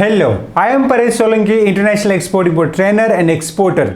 Hello, I am Paresh Solanki, international export import trainer and exporter.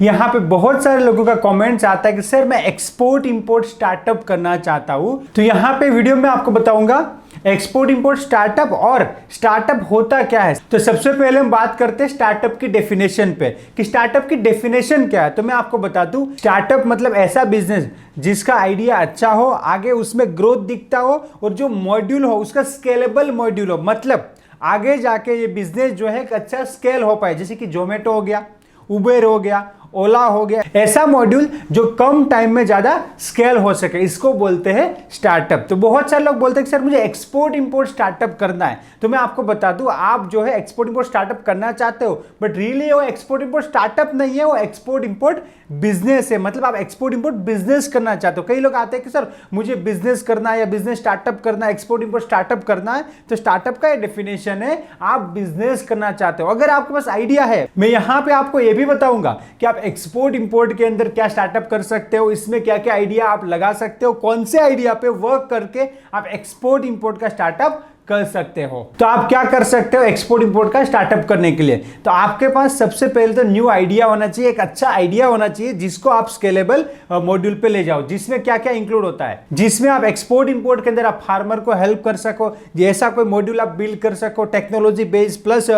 यहाँ पे बहुत सारे लोगों का कमेंट्स आता है कि सर मैं एक्सपोर्ट इंपोर्ट स्टार्टअप करना चाहता हूँ। तो यहाँ पे वीडियो में आपको बताऊंगा एक्सपोर्ट इंपोर्ट स्टार्टअप और स्टार्टअप होता क्या है। तो सबसे पहले हम बात करते हैं स्टार्टअप की डेफिनेशन पे कि स्टार्टअप की डेफिनेशन क्या है। तो मैं आपको बता दूं, स्टार्टअप मतलब ऐसा बिजनेस जिसका आइडिया अच्छा हो, आगे उसमें ग्रोथ दिखता हो और जो मॉड्यूल हो उसका स्केलेबल मॉड्यूल हो, मतलब आगे जाके ये बिजनेस जो है एक अच्छा स्केल हो पाए। जैसे कि जोमेटो हो गया, उबेर हो गया, ओला हो गया, ऐसा मॉड्यूल जो कम टाइम में ज्यादा स्केल हो सके, इसको बोलते हैं स्टार्टअप। तो बहुत सारे लोग बोलते हैं कि सर मुझे एक्सपोर्ट इंपोर्ट स्टार्टअप करना है। तो मैं आपको बता दूं, आप जो है एक्सपोर्ट इंपोर्ट स्टार्टअप करना चाहते हो, बट रियली वो एक्सपोर्ट इंपोर्ट स्टार्टअप नहीं है, वो एक्सपोर्ट इंपोर्ट बिजनेस है। मतलब आप एक्सपोर्ट इंपोर्ट बिजनेस करना चाहते हो। कई लोग आते हैं कि सर मुझे बिजनेस करना है या बिजनेस स्टार्टअप करना है, एक्सपोर्ट इंपोर्ट स्टार्टअप करना है। तो स्टार्टअप का डेफिनेशन है आप बिजनेस करना चाहते हो। अगर आपके पास आइडिया है, मैं यहां पे आपको यह भी बताऊंगा कि आप एक्सपोर्ट इंपोर्ट के अंदर क्या स्टार्टअप कर सकते हो, इसमें क्या क्या आइडिया आप लगा सकते हो, कौन से आइडिया पे वर्क करके आप एक्सपोर्ट इंपोर्ट का स्टार्टअप कर सकते हो। तो आप क्या कर सकते हो एक्सपोर्ट इंपोर्ट का स्टार्टअप करने के लिए। तो आपके पास सबसे पहले तो न्यू आइडिया होना चाहिए, एक अच्छा आइडिया होना चाहिए जिसको आप स्केलेबल मॉड्यूल पे ले जाओ, जिसमें क्या क्या इंक्लूड होता है, जिसमें आप एक्सपोर्ट इंपोर्ट के अंदर आप फार्मर को हेल्प कर सको, ऐसा कोई मॉड्यूल आप बिल्ड कर सको, टेक्नोलॉजी बेस्ड प्लस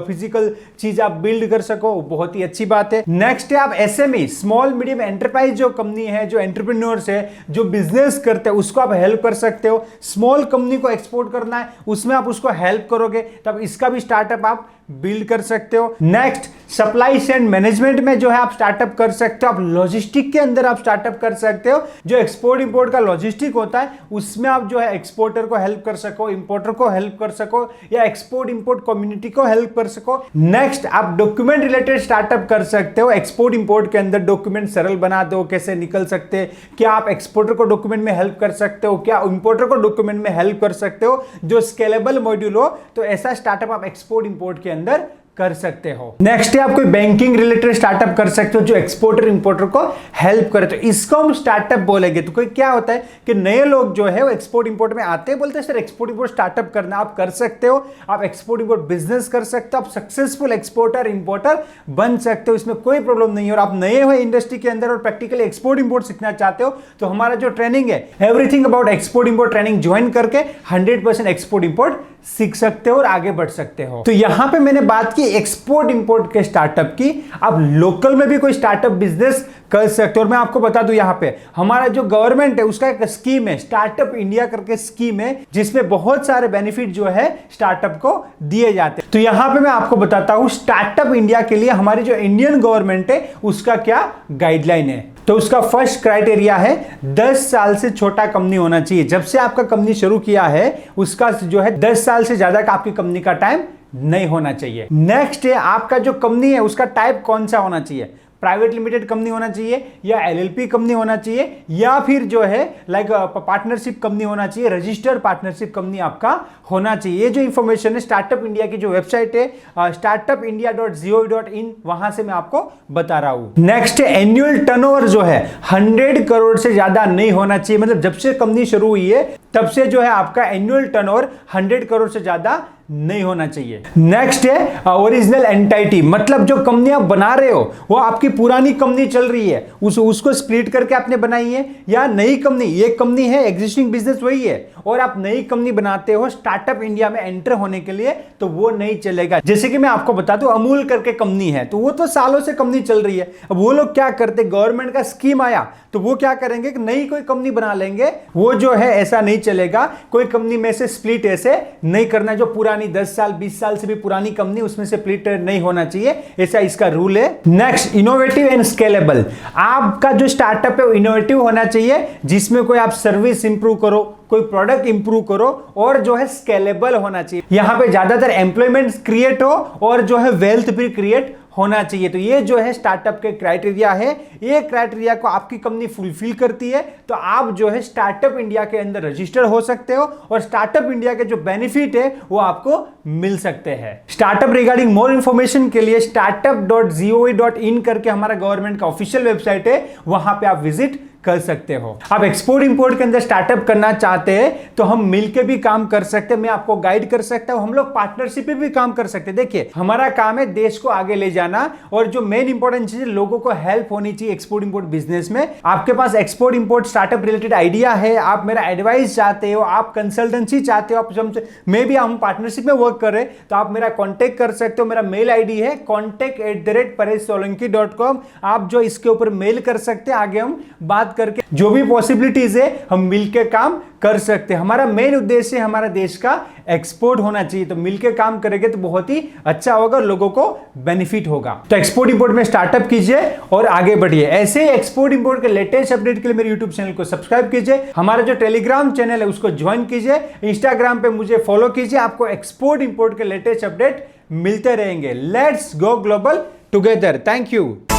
फिजिकल चीज आप बिल्ड कर सको, बहुत ही अच्छी बात है। नेक्स्ट है आप एसएमई, स्मॉल मीडियम एंटरप्राइज जो कंपनी है, जो एंटरप्रेन्योर्स है, जो बिजनेस करते हैं, उसको आप हेल्प कर सकते हो। स्मॉल कंपनी को एक्सपोर्ट करना है, उसमें आप उसको हेल्प करोगे, तब इसका भी स्टार्टअप आप बिल्ड कर सकते हो। नेक्स्ट, सप्लाई चेन मैनेजमेंट में जो है आप स्टार्टअप कर सकते हो। आप लॉजिस्टिक के अंदर आप स्टार्टअप कर सकते हो। जो एक्सपोर्ट इंपोर्ट का लॉजिस्टिक होता है उसमें आप जो है एक्सपोर्टर को हेल्प कर सको, इंपोर्टर को हेल्प कर सको, या एक्सपोर्ट इंपोर्ट कम्युनिटी को हेल्प कर सको। नेक्स्ट, आप डॉक्यूमेंट रिलेटेड स्टार्टअप कर सकते हो। एक्सपोर्ट इंपोर्ट के अंदर डॉक्यूमेंट सरल बना दो, कैसे निकल सकते हैं, क्या आप एक्सपोर्टर को डॉक्यूमेंट में हेल्प कर सकते हो, क्या इंपोर्टर को डॉक्यूमेंट में हेल्प कर सकते हो, जो स्केलेबल मॉड्यूल हो। तो ऐसा स्टार्टअप आप एक्सपोर्ट इंपोर्ट के अंदर कर सकते हो। नेक्स्ट है आप कोई बैंकिंग रिलेटेड स्टार्टअप कर सकते हो जो एक्सपोर्टर इंपोर्टर को हेल्प करे, तो इसको हम स्टार्टअप बोलेंगे। तो कोई क्या होता है कि नए लोग जो है वो एक्सपोर्ट इंपोर्ट में आते हैं, बोलते हैं सर एक्सपोर्ट इंपोर्ट स्टार्टअप करना, आप कर सकते हो, आप एक्सपोर्ट इंपोर्ट बिजनेस कर सकते हो, आप सक्सेसफुल एक्सपोर्टर इंपोर्टर बन सकते हो, इसमें कोई प्रॉब्लम नहीं है। और आप नए हो इंडस्ट्री के अंदर और प्रैक्टिकली एक्सपोर्ट इंपोर्ट सीखना चाहते हो, तो हमारा जो ट्रेनिंग है everything about export import training join करके 100% एक्सपोर्ट इंपोर्ट सीख सकते हो और आगे बढ़ सकते हो। तो यहां पे मैंने बात की एक्सपोर्ट इंपोर्ट के स्टार्टअप की। आप लोकल में भी कोई स्टार्टअप बिजनेस कर सकते हो। और मैं आपको बता दूं, यहां पे हमारा जो गवर्नमेंट है उसका एक स्कीम है, स्टार्टअप इंडिया करके स्कीम है, जिसमें बहुत सारे बेनिफिट जो है स्टार्टअप को दिए जाते हैं। तो यहां पे मैं आपको बताता हूं स्टार्टअप इंडिया के लिए हमारी जो इंडियन गवर्नमेंट है उसका क्या गाइडलाइन है। तो उसका फर्स्ट क्राइटेरिया है 10 साल से छोटा कंपनी होना चाहिए। जब से आपका कंपनी शुरू किया है उसका जो है 10 साल से ज्यादा का आपकी कंपनी का टाइम नहीं होना चाहिए। नेक्स्ट है आपका जो कंपनी है उसका टाइप कौन सा होना चाहिए, प्राइवेट लिमिटेड कंपनी होना चाहिए, या एलएलपी कंपनी होना चाहिए, या फिर जो है लाइक पार्टनरशिप कंपनी होना चाहिए, रजिस्टर्ड पार्टनरशिप कंपनी आपका होना चाहिए। ये जो इंफॉर्मेशन है स्टार्टअप इंडिया की जो वेबसाइट है startupindia.gov.in, वहां से मैं आपको बता रहा हूं। नेक्स्ट है एनुअल टर्नओवर जो है 100 करोड़ से ज्यादा नहीं होना चाहिए। मतलब जब से कंपनी शुरू हुई है तब से जो है आपका एनुअल टर्नओवर 100 करोड़ से ज्यादा नहीं होना चाहिए। नेक्स्ट है ओरिजिनल एंटिटी, मतलब जो कंपनी आप बना रहे हो वो आपकी पुरानी कंपनी चल रही है, उसको स्प्लिट करके आपने बनाई है, या नई कंपनी, ये कंपनी है एग्जिस्टिंग बिजनेस वही है और आप नई कंपनी बनाते हो स्टार्टअप इंडिया में एंटर होने के लिए, तो वो नहीं चलेगा। जैसे कि मैं आपको बता दूं, अमूल करके कंपनी है, तो वो तो सालों से कंपनी चल रही है। अब वो लोग क्या करते, गवर्नमेंट का स्कीम आया तो वो क्या करेंगे कि नई कोई कंपनी बना लेंगे, वो जो है ऐसा नहीं चलेगा। कोई कंपनी में से स्प्लिट ऐसे नहीं करना, जो पुरानी 10 साल 20 साल से भी पुरानी कंपनी उसमें से स्प्लिट नहीं होना चाहिए, ऐसा इसका रूल है। नेक्स्ट, इनोवेटिव एंड स्केलेबल, आपका जो स्टार्टअप है वो इनोवेटिव होना चाहिए, जिसमें कोई आप सर्विस इंप्रूव करो, कोई प्रोडक्ट इंप्रूव करो, और जो है स्केलेबल होना चाहिए। यहां पे ज्यादातर एम्प्लॉयमेंट क्रिएट हो और जो है वेल्थ भी क्रिएट होना चाहिए। तो ये जो है स्टार्टअप के क्राइटेरिया है, ये क्राइटेरिया को आपकी कंपनी फुलफिल करती है तो आप जो है स्टार्टअप इंडिया के अंदर रजिस्टर हो सकते हो और स्टार्टअप इंडिया के जो बेनिफिट है वो आपको मिल सकते हैं। स्टार्टअप रिगार्डिंग मोर इंफॉर्मेशन के लिए startup.gov.in करके हमारा गवर्नमेंट का ऑफिशियल वेबसाइट है, वहां पे आप विजिट कर सकते हो। आप एक्सपोर्ट इंपोर्ट के अंदर स्टार्टअप करना चाहते हैं तो हम मिलकर भी काम कर सकते हैं, मैं आपको गाइड कर सकता हूं, हम लोग पार्टनरशिप पे भी काम कर सकते हैं। देखिए हमारा काम है देश को आगे ले जाना, और जो मेन इंपॉर्टेंट चीज है लोगों को हेल्प होनी चाहिए एक्सपोर्ट इंपोर्ट बिजनेस में। आपके पास export import startup related idea है, आप मेरा एडवाइस चाहते हो, आप कंसल्टेंसी चाहते हो, आप मे भी हम पार्टनरशिप में वर्क कर रहे हैं, तो आप मेरा कॉन्टेक्ट कर सकते हो। मेरा मेल आईडी है contact@pareshsolanki.com। आप जो इसके ऊपर मेल कर सकते हैं, आगे हम बात करके जो भी पॉसिबिलिटीज है हम मिलकर काम कर सकते हैं। हमारा मेन उद्देश्य हमारा देश का एक्सपोर्ट होना चाहिए, तो मिलकर काम करेंगे तो बहुत ही अच्छा होगा, लोगों को बेनिफिट होगा। तो एक्सपोर्ट इंपोर्ट में स्टार्टअप कीजिए और आगे बढ़िए। ऐसे एक्सपोर्ट इंपोर्ट के लेटेस्ट अपडेट के लिए मेरे यूट्यूब चैनल को सब्सक्राइब कीजिए, हमारा जो टेलीग्राम चैनल है उसको ज्वाइन कीजिए, इंस्टाग्राम पे मुझे फॉलो कीजिए, आपको एक्सपोर्ट इंपोर्ट के लेटेस्ट अपडेट मिलते रहेंगे। Let's go global together. Thank you.